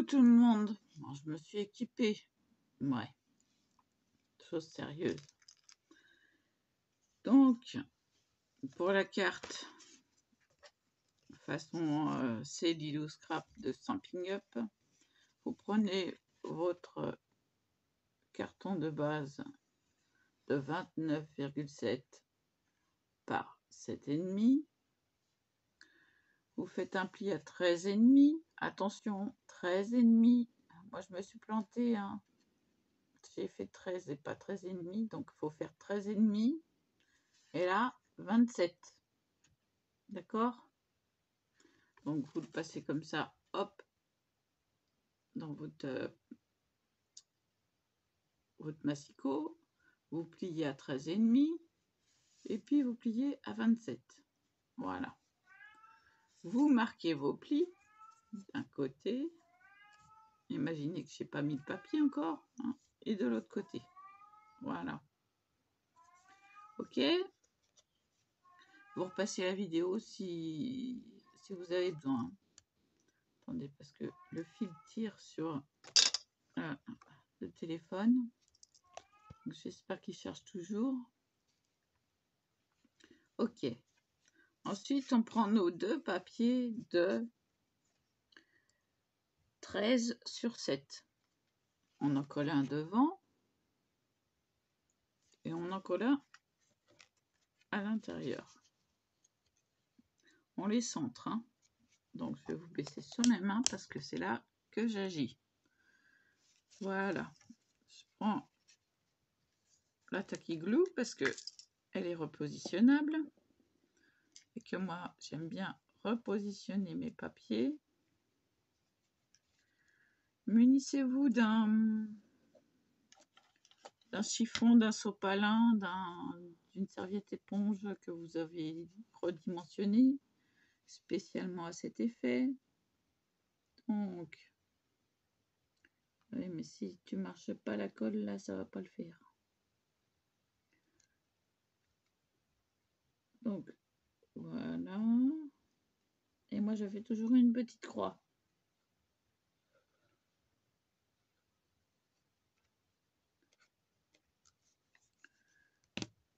tout le monde. Bon, je me suis équipée. Ouais, chose sérieuse. Donc, pour la carte façon Cellulose Scrap de Stampin' Up, vous prenez votre carton de base de 29,7 par 7,5. Vous faites un pli à 13,5. Attention, 13,5. Moi, je me suis plantée. Hein. J'ai fait 13 et pas 13,5. Donc, il faut faire 13,5. Et là, 27. D'accord? Donc, vous le passez comme ça. Hop. Dans votre massicot. Vous pliez à 13,5. Et puis, vous pliez à 27. Voilà. Vous marquez vos plis d'un côté. Imaginez que je n'ai pas mis de papier encore. Hein, et de l'autre côté. Voilà. Ok. Vous repassez la vidéo si vous avez besoin. Attendez, parce que le fil tire sur le téléphone. J'espère qu'il cherche toujours. Ok. Ensuite, on prend nos deux papiers de 13 sur 7. On en colle un devant et on en colle un à l'intérieur. On les centre. Hein. Donc, je vais vous baisser sur mes mains parce que c'est là que j'agis. Voilà. Je prends la tacky glue parce que elle est repositionnable et que moi, j'aime bien repositionner mes papiers. Munissez-vous d'un chiffon, d'un sopalin, d'une serviette éponge que vous avez redimensionné spécialement à cet effet. Donc, oui, mais si tu marches pas la colle là, ça va pas le faire. Donc, voilà. Et moi, je fais toujours une petite croix.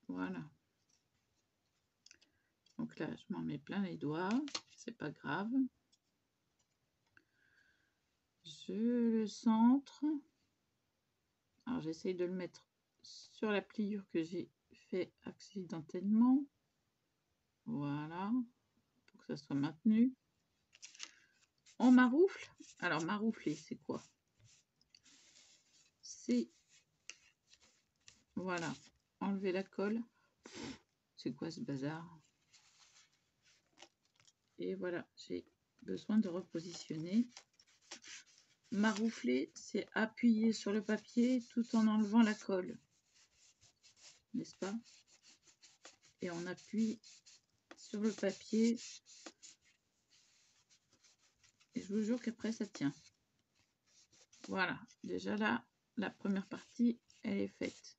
Voilà. Donc là, je m'en mets plein les doigts. C'est pas grave. Je le centre. Alors, j'essaye de le mettre sur la pliure que j'ai fait accidentellement. Voilà. Pour que ça soit maintenu. On maroufle. Alors, maroufler, c'est quoi? C'est... Voilà. Enlever la colle. C'est quoi ce bazar? Et voilà, j'ai besoin de repositionner. Maroufler, c'est appuyer sur le papier tout en enlevant la colle. N'est-ce pas? Et on appuie sur le papier. Et je vous jure qu'après, ça tient. Voilà, déjà là, la première partie, elle est faite.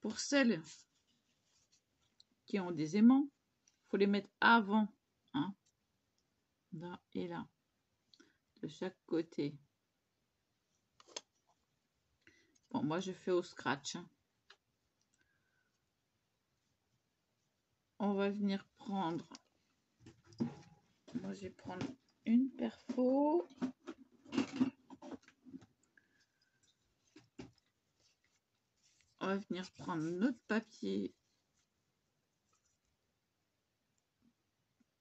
Pour celles qui ont des aimants, il faut les mettre avant. Hein, là et là. De chaque côté. Bon, moi, je fais au scratch. Hein. On va venir prendre... Moi, je vais prendre une perfo. On va venir prendre notre papier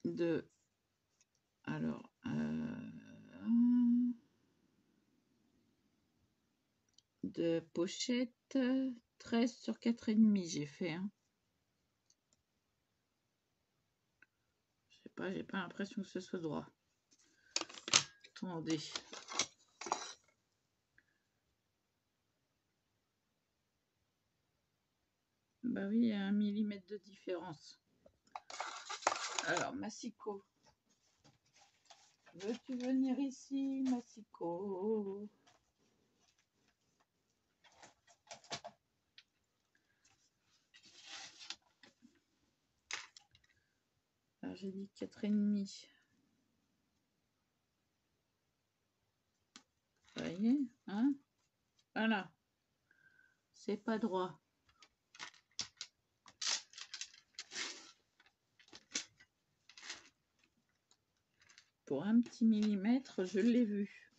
de... Alors... de pochette 13 sur 4,5 j'ai fait. Hein. Je sais pas, j'ai pas l'impression que ce soit droit. Attendez. Bah oui, il y a 1 millimètre de différence. Alors, Massicot. Veux-tu venir ici, Massicot? Alors, j'ai dit 4,5. Voilà. C'est pas droit. Pour un petit millimètre, je l'ai vu.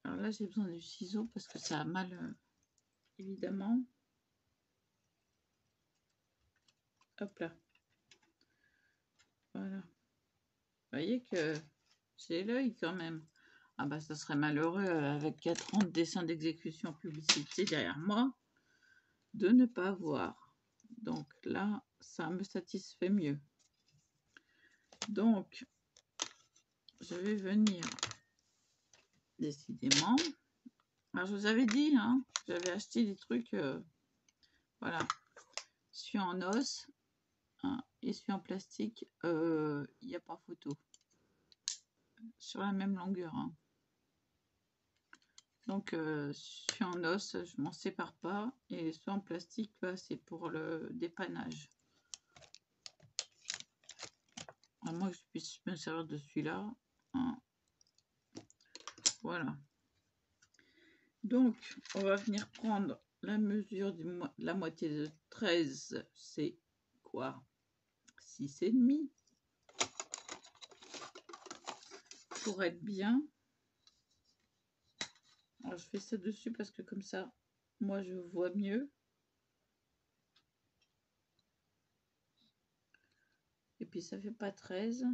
Alors là, j'ai besoin du ciseau parce que ça a mal, évidemment. Hop là. Voilà. Vous voyez que j'ai l'œil quand même. Ah bah ça serait malheureux avec 4 ans de dessin d'exécution publicité derrière moi de ne pas voir. Donc là, ça me satisfait mieux. Donc, je vais venir décidément. Alors, je vous avais dit, hein, j'avais acheté des trucs, voilà, celui en os hein, et celui en plastique, il n'y a pas photo. Sur la même longueur. Hein. Donc, celui en os, je m'en sépare pas. Et celui en plastique, bah, c'est pour le dépannage. À moins que je puisse me servir de celui-là. Hein. Voilà. Donc, on va venir prendre la mesure de la moitié de 13. C'est quoi? 6,5. Pour être bien. Alors, je fais ça dessus parce que comme ça, moi, je vois mieux. Et puis, ça fait pas 13.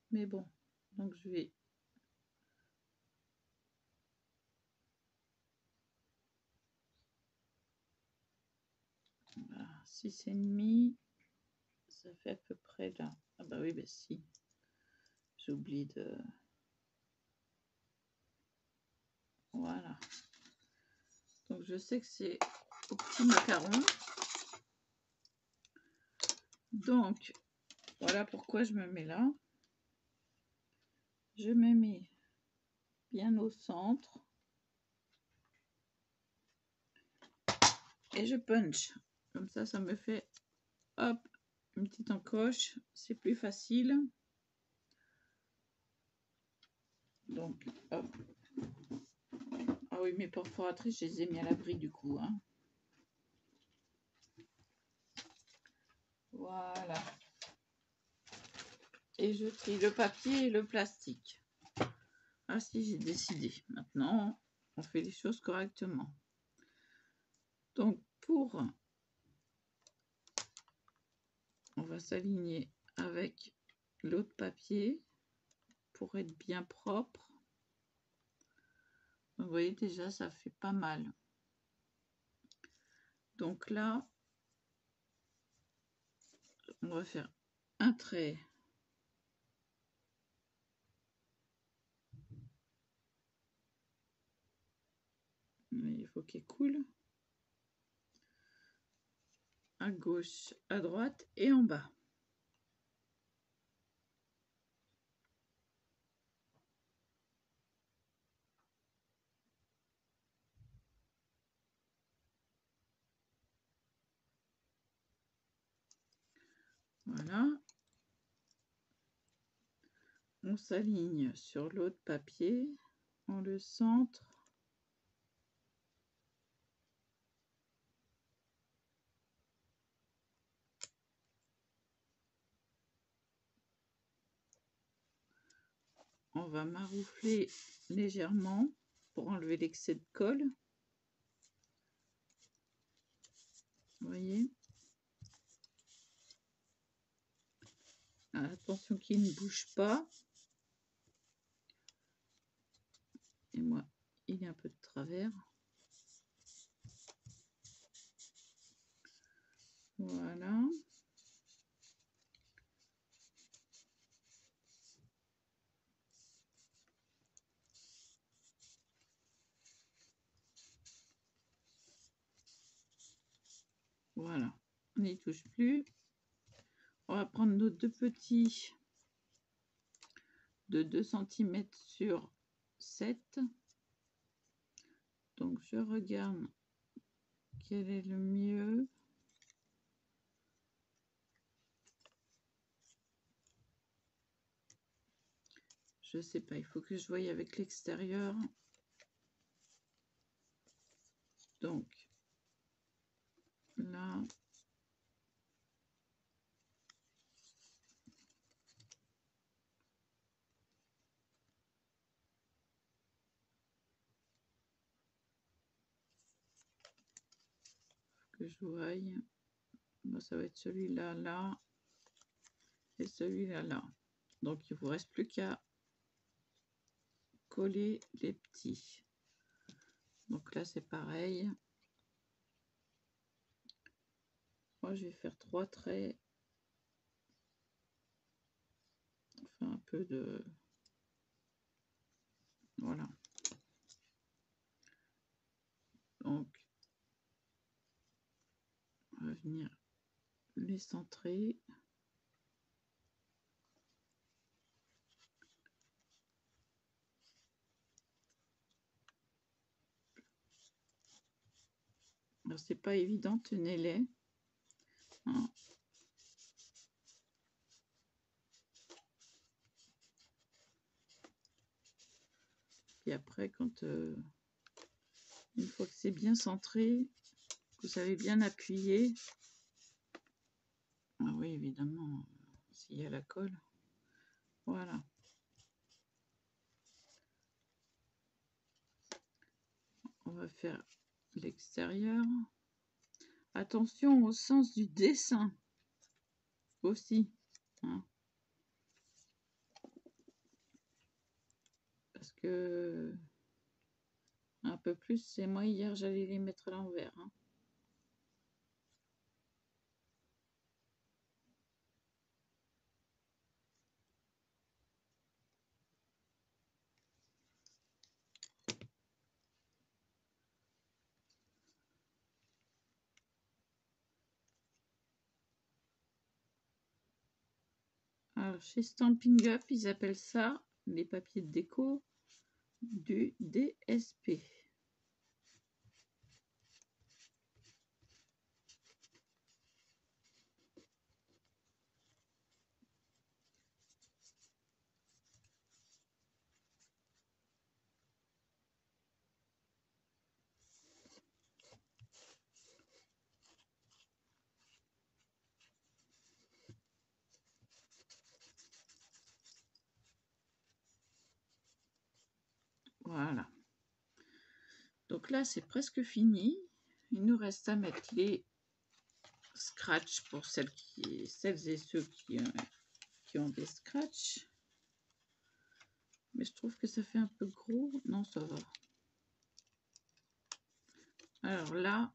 Mais bon, donc je vais... Voilà, 6,5. Ça fait à peu près là. Ah bah oui, bah si. J'oublie de... Voilà. Donc, je sais que c'est au petit macaron. Donc, voilà pourquoi je me mets là. Je me mets bien au centre. Et je punch. Comme ça me fait, hop, une petite encoche. C'est plus facile. Donc, hop. Ah oui, mes perforatrices, je les ai mis à l'abri du coup. Hein. Voilà. Et je trie le papier et le plastique. Ah si, j'ai décidé. Maintenant, on fait les choses correctement. Donc, on va s'aligner avec l'autre papier pour être bien propre. Donc, vous voyez déjà, ça fait pas mal. Donc là, on va faire un trait. Il faut qu'il coule. À gauche, à droite et en bas. Voilà. On s'aligne sur l'autre papier. On le centre. On va maroufler légèrement pour enlever l'excès de colle. Vous voyez? Attention qu'il ne bouge pas. Et moi, il est un peu de travers. Voilà. Voilà. On n'y touche plus. On va prendre nos deux petits de 2 cm sur 7. Donc, je regarde quel est le mieux. Je sais pas, il faut que je voie avec l'extérieur. Donc là, que je voie, moi ça va être celui-là là et celui-là là. Donc il vous reste plus qu'à coller les petits. Donc là c'est pareil. Moi je vais faire 3 traits, enfin un peu de, voilà. Donc on va venir les centrer. Alors c'est pas évident, tenez-les. Hein. Et après, quand une fois que c'est bien centré, que vous avez bien appuyé, ah oui évidemment, s'il y a la colle, voilà. On va faire l'extérieur. Attention au sens du dessin aussi. Hein. Parce que un peu plus, c'est moi hier j'allais les mettre à l'envers. Hein. Alors chez Stampin' Up, ils appellent ça les papiers de déco du DSP. Voilà. Donc là, c'est presque fini. Il nous reste à mettre les scratch pour celles et ceux qui ont des scratch. Mais je trouve que ça fait un peu gros. Non, ça va. Alors là,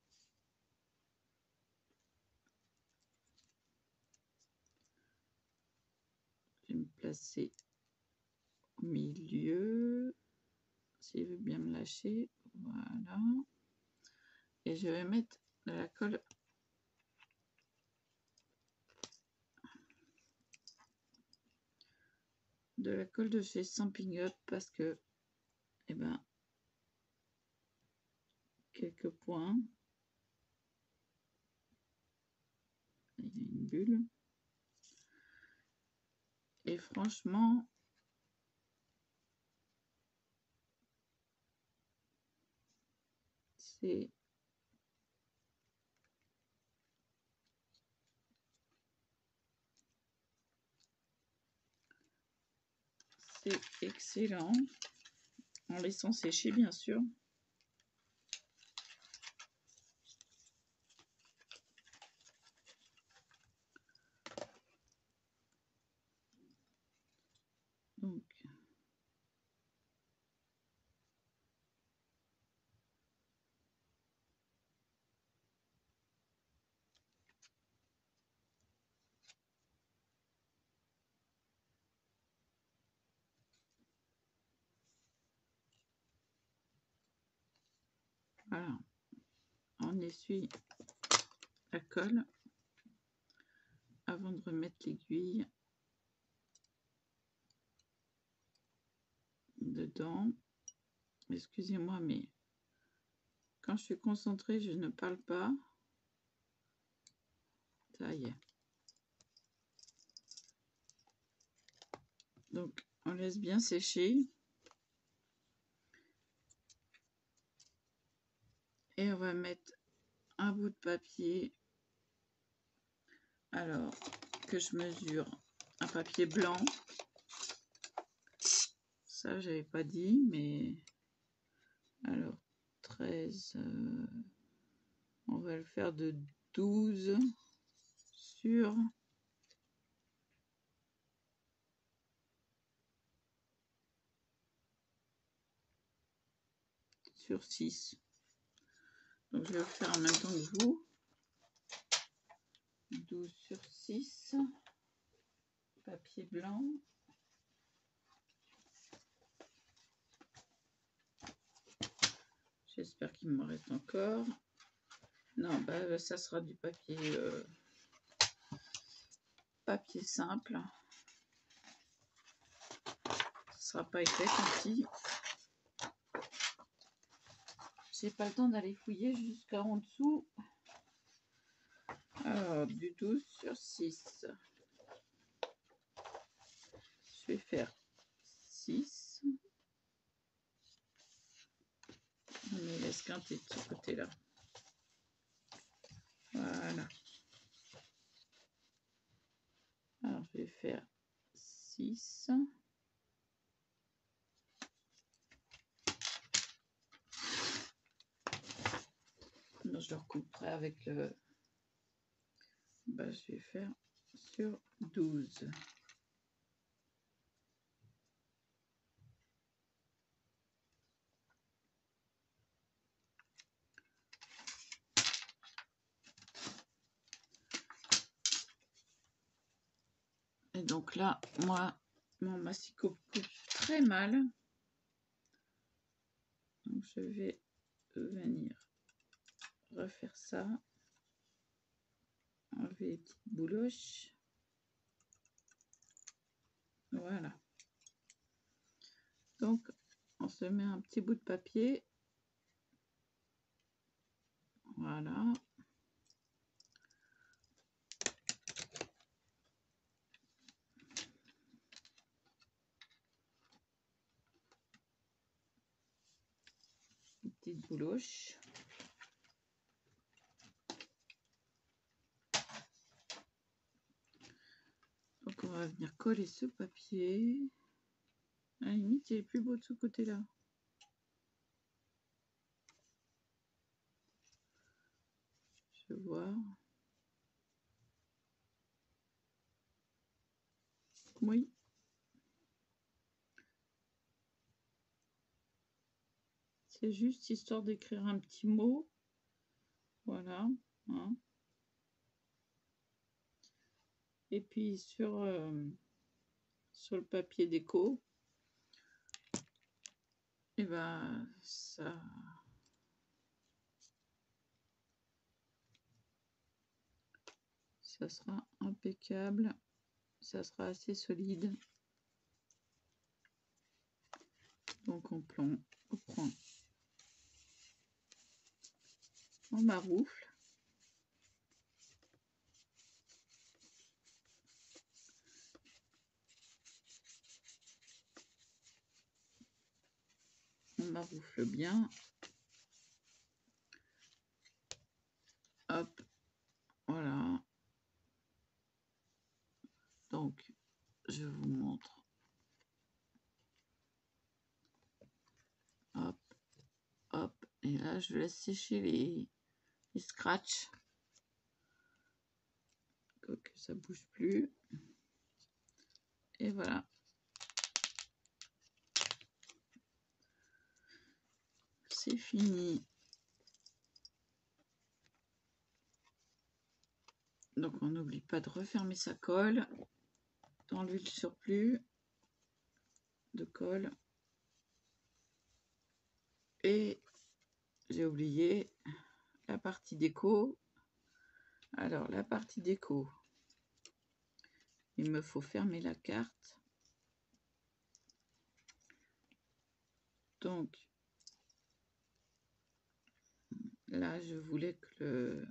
je vais me placer au milieu. S'il veut bien me lâcher. Voilà. Et je vais mettre de la colle. De la colle de chez Stampin' Up parce que, eh ben, quelques points. Il y a une bulle. Et franchement, c'est excellent. En laissant sécher, bien sûr. Donc, voilà. On essuie la colle avant de remettre l'aiguille dedans. Excusez-moi, mais quand je suis concentrée, je ne parle pas. Ça y est. Donc, on laisse bien sécher. Et on va mettre un bout de papier. Alors, que je mesure un papier blanc. Ça, j'avais pas dit, mais... Alors, 13... on va le faire de 12 sur 6. Donc, je vais le faire en même temps que vous. 12 sur 6. Papier blanc. J'espère qu'il me reste encore. Non, bah, ça sera du papier, papier simple. Ce sera pas épais tant. J'ai pas le temps d'aller fouiller jusqu'à en dessous. Alors, du 12 sur 6. Je vais faire 6. On me laisse quinter de ce côté-là. Voilà. Alors, je vais faire 6. Non, je le recouperai avec le... Bah, je vais faire sur 12. Et donc là, moi, mon massicot coupe très mal. Donc je vais venir refaire ça. Enlever les petites bouloches. Voilà. Donc, on se met un petit bout de papier. Voilà. Une petite bouloche. Donc, on va venir coller ce papier. À la limite, il est plus beau de ce côté-là. Je vais voir. Oui. C'est juste histoire d'écrire un petit mot. Voilà. Hein. Et puis sur le papier déco, et ben ça sera impeccable. Ça sera assez solide. Donc on prend mon maroufle. On maroufle bien. Hop, voilà. Donc, je vous montre. Hop, hop. Et là, je laisse sécher les scratchs. Que ça bouge plus. Et voilà. C'est fini. Donc, on n'oublie pas de refermer sa colle, d'enlever le surplus de colle. Et j'ai oublié la partie déco. Alors, la partie déco, il me faut fermer la carte. Donc, là, je voulais que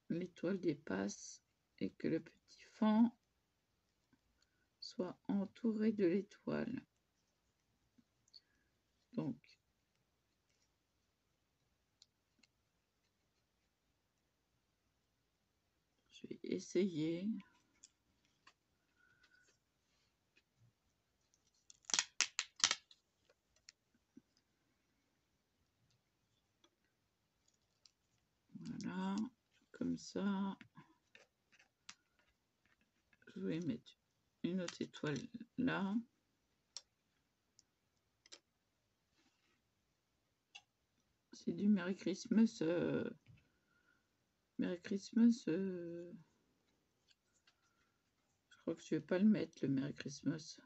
l'étoile dépasse et que le petit fond soit entouré de l'étoile. Donc, Je vais essayer. Voilà, comme ça. Je vais mettre une autre étoile là. C'est du Merry Christmas. Merry Christmas. Je crois que je vais pas le mettre, le Merry Christmas.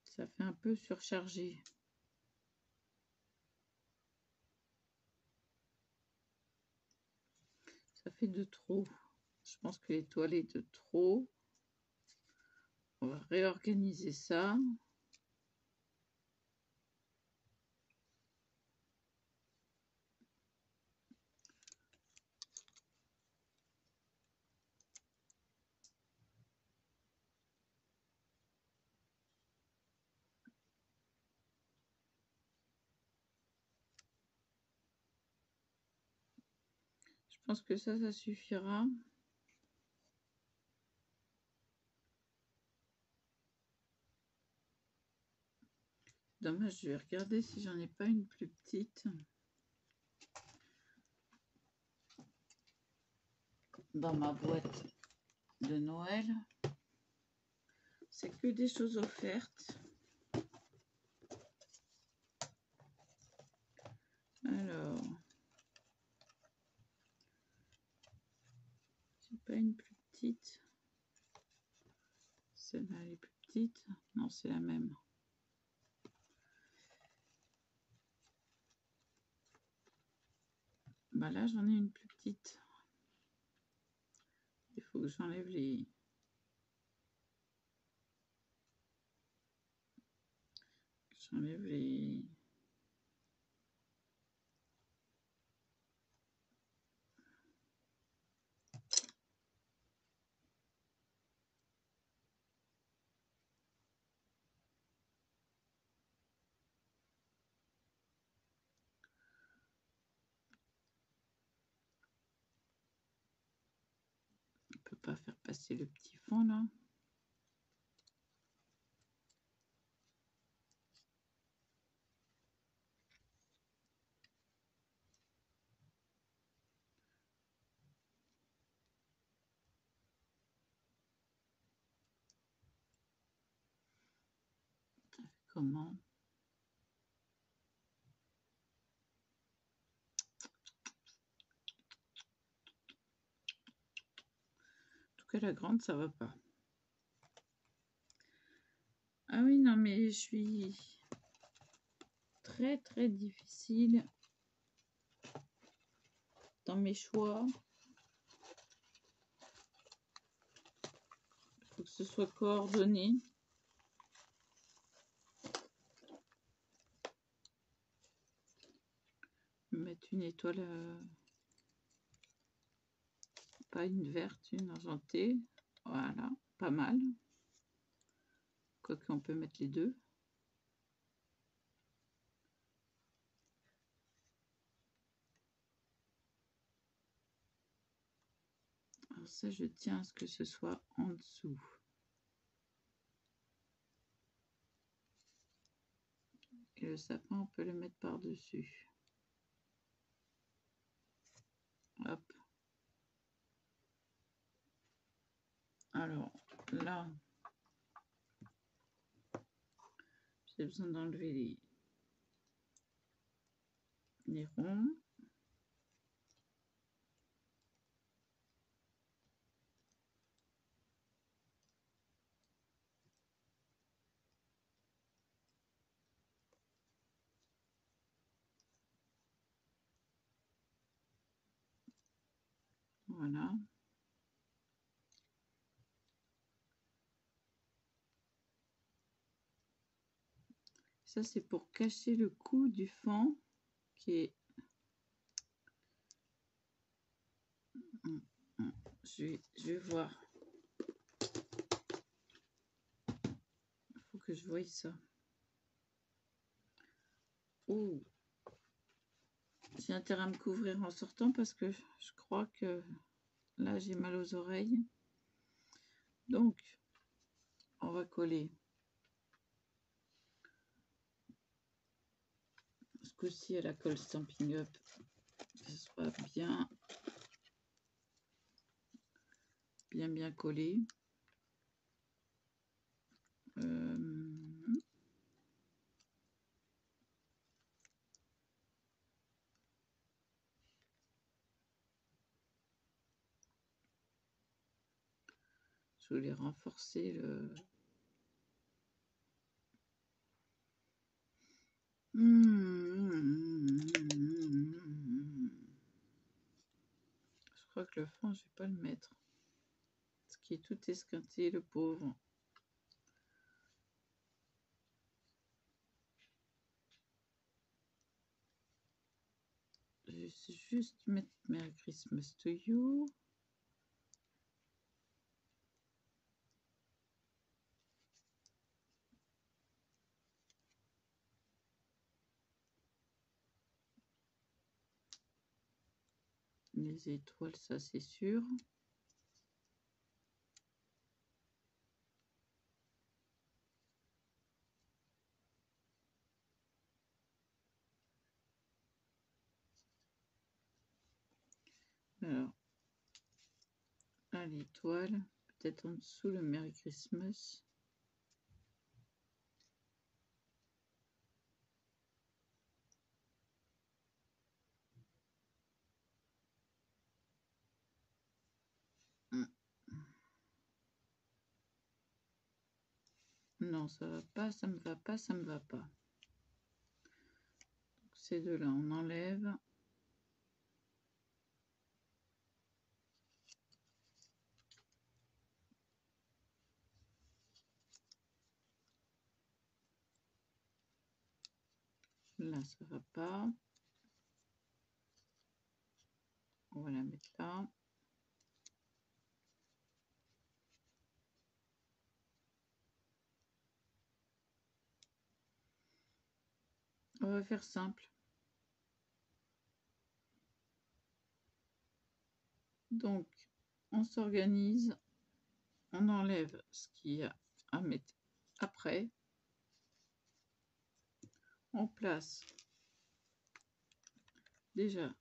Ça fait un peu surchargé. Ça fait de trop. Je pense que l'étoile est de trop. On va réorganiser ça. Je pense que ça suffira. Dommage, je vais regarder si j'en ai pas une plus petite. Dans ma boîte de Noël. C'est que des choses offertes. Alors, c'est pas une plus petite. Celle-là, elle est plus petite. Non, c'est la même. Bah là, j'en ai une plus petite. Il faut que j'enlève les... J'enlève les... On peut pas faire passer le petit fond là. Ça fait comment? En tout cas, la grande, ça va pas. Ah oui, non, mais je suis très difficile dans mes choix. Il faut que ce soit coordonné. Mettre une étoile, pas une verte, une argentée. Voilà, pas mal. Quoique on peut mettre les deux. Alors ça, je tiens à ce que ce soit en dessous. Et le sapin, on peut le mettre par-dessus. Hop. Alors, là, j'ai besoin d'enlever les ronds. Voilà. Ça, c'est pour cacher le cou du fan qui est... Je vais voir. que je voie ça. Oh, j'ai intérêt à me couvrir en sortant parce que je crois que là j'ai mal aux oreilles. Donc, on va coller ce coup-ci à la colle Stampin' Up, que ce soit bien collé. Je voulais renforcer le... Je crois que le fond, je vais pas le mettre. Ce qui est tout esquinté, le pauvre. Je vais juste mettre Merry Christmas to you. Les étoiles, ça c'est sûr. Alors, à l'étoile, peut-être en dessous le Merry Christmas. Non, ça va pas, ça me va pas, ça me va pas. Donc, ces deux-là, on enlève. Là, ça va pas. On va la mettre là. On va faire simple. Donc, on s'organise. On enlève ce qu'il y a à mettre après. On place déjà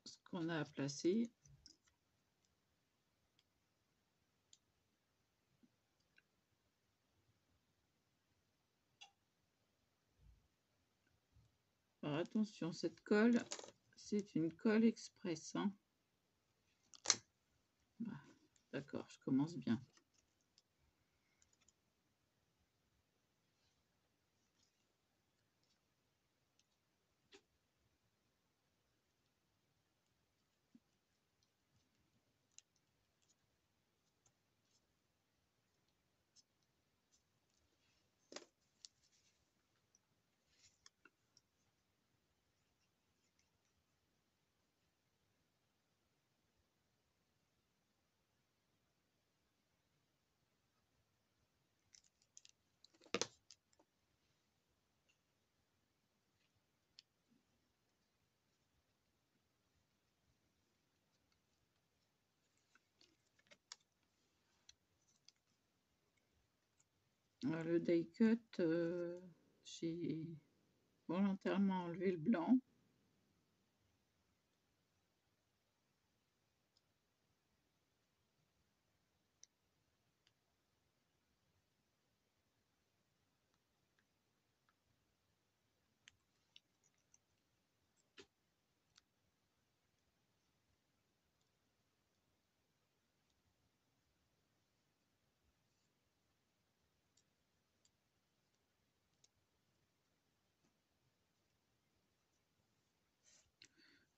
ce qu'on a à placer. Alors attention, cette colle, c'est une colle express. Hein. D'accord, je commence bien. Alors, le die cut, j'ai volontairement enlevé le blanc.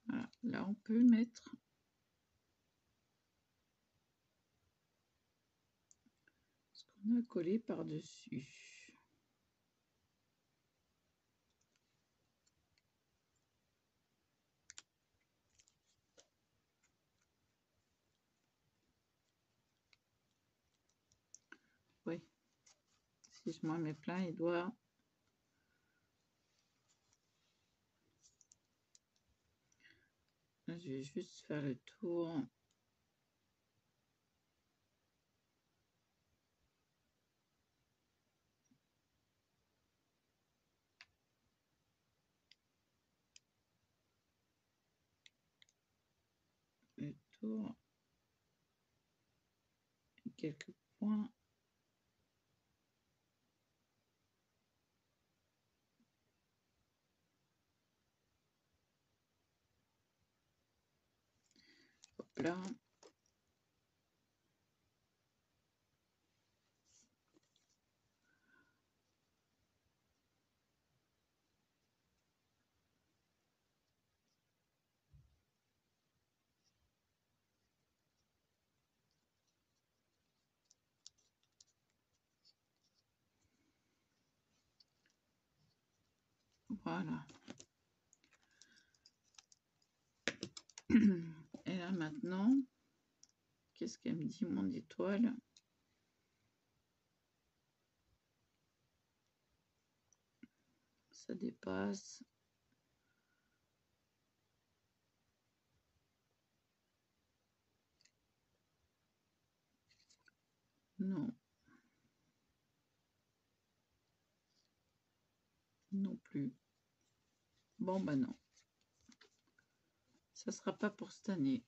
Voilà, là on peut mettre ce qu'on a collé par-dessus. Oui, si je m'en mets plein les doigts. Là, je vais juste faire le tour. Le tour. Quelques points. Hop là. Voilà. Et là maintenant, qu'est-ce qu'elle me dit, mon étoile? Ça dépasse. Non. Non plus. Bon, bah non. Ça sera pas pour cette année.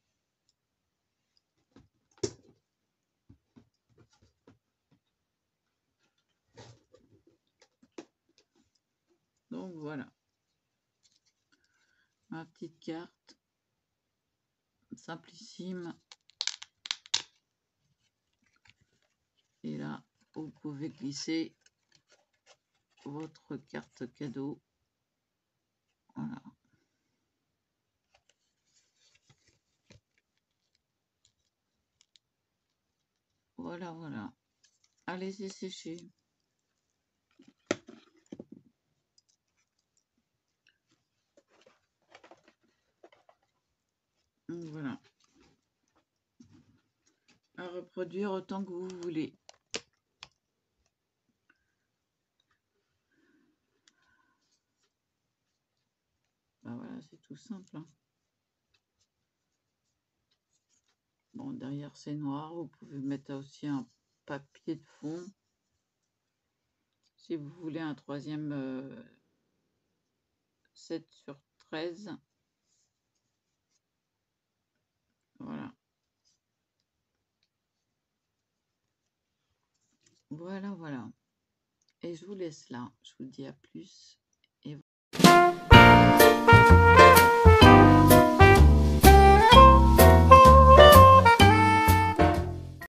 Donc voilà. Ma petite carte. Simplissime. Et là, vous pouvez glisser votre carte cadeau. Voilà. Voilà, voilà. Allez-y sécher. Donc voilà. À reproduire autant que vous voulez. Ben voilà, c'est tout simple. Hein. Bon, derrière c'est noir. Vous pouvez mettre aussi un papier de fond. Si vous voulez un troisième 7/13. Voilà. Voilà, voilà. Et je vous laisse là. Je vous dis à plus.